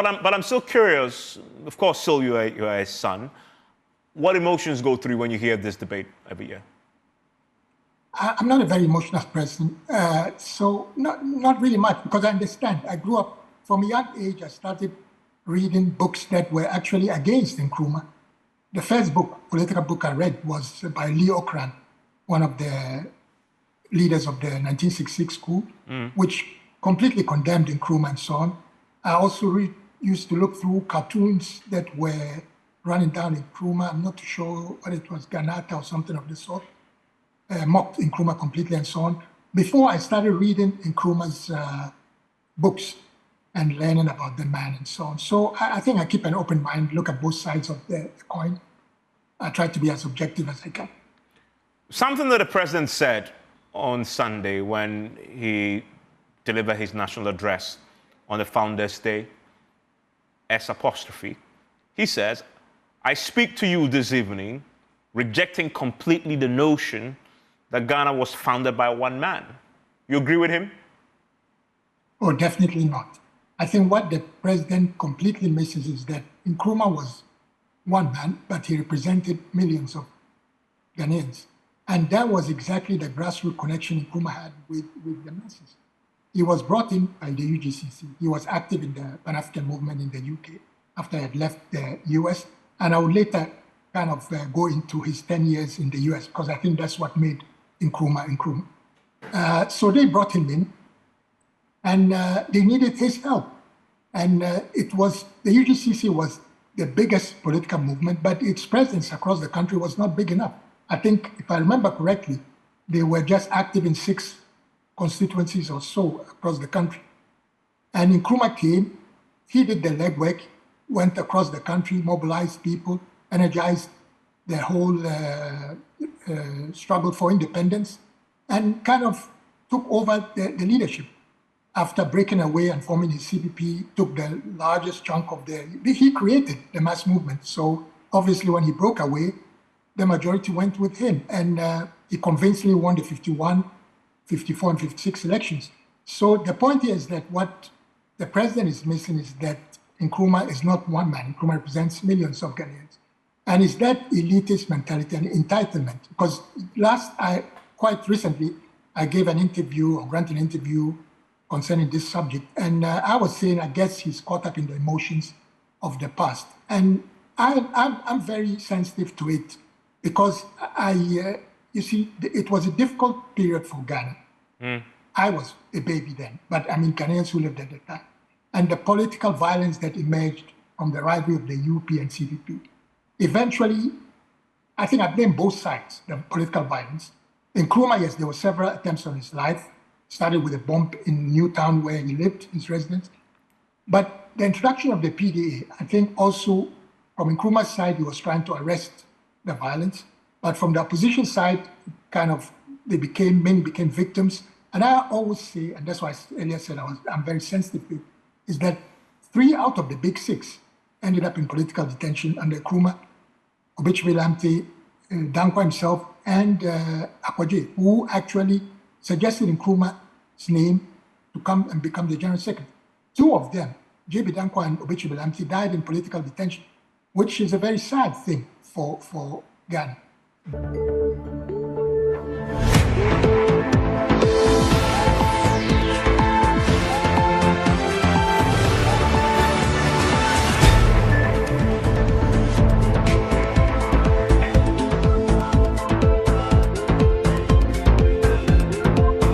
but I'm still curious. Of course, Sil, you are his son. What emotions go through when you hear this debate every year? I'm not a very emotional person, so not really much, because I understand. I grew up, from a young age, I started reading books that were actually against Nkrumah. The first political book I read was by Leo Okran, one of the leaders of the 1966 coup, which completely condemned Nkrumah and so on. I also used to look through cartoons that were running down Nkrumah. I'm not too sure what it was, Ganata or something of the sort. Mocked Nkrumah completely and so on. Before I started reading Nkrumah's books and learning about the man and so on. So I think I keep an open mind, look at both sides of the coin. I try to be as objective as I can. Something that the president said on Sunday when he delivered his national address on the Founders' Day, S'. He says, "I speak to you this evening, rejecting completely the notion that Ghana was founded by one man." You agree with him? Oh, definitely not. I think what the president completely misses is that Nkrumah was one man, but he represented millions of Ghanaians. And that was exactly the grassroots connection Nkrumah had with the masses. He was brought in by the UGCC. He was active in the Pan-African movement in the UK after I had left the US. And I would later kind of go into his 10 years in the US, because I think that's what made Nkrumah. So they brought him in, and they needed his help. And it was, the UGCC was the biggest political movement, but its presence across the country was not big enough. I think, if I remember correctly, they were just active in 6 constituencies or so across the country. And Nkrumah came, he did the legwork, went across the country, mobilized people, energized the whole struggle for independence, and kind of took over the leadership. After breaking away and forming his CPP, took the largest chunk of he created the mass movement. So obviously when he broke away, the majority went with him, and he convincingly won the 51, 54, and 56 elections. So the point here is that what the president is missing is that Nkrumah is not one man. Nkrumah represents millions of Ghanaians. And it's that elitist mentality and entitlement. Because quite recently, I gave an interview, or granted an interview concerning this subject. And I was saying, I guess he's caught up in the emotions of the past. And I'm very sensitive to it, because you see, it was a difficult period for Ghana. I was a baby then, but I mean, Ghanaians who lived at the time. And the political violence that emerged from the rivalry of the UP and CPP. Eventually, I think I blame both sides, the political violence. In Nkrumah, yes, there were several attempts on his life. Started with a bomb in Newtown where he lived, his residence. But the introduction of the PDA, I think also from Nkrumah's side, he was trying to arrest the violence. But from the opposition side, kind of, many became victims. And I always say, and that's why I earlier said I'm very sensitive to it, is that 3 out of the big 6 ended up in political detention under Nkrumah, Obichebe Lamptey, Dankwa himself, and Akwaje, who actually suggested Nkrumah's name to come and become the general secretary. 2 of them, J.B. Dankwa and Obichebe Lamptey, died in political detention, which is a very sad thing for Ghana.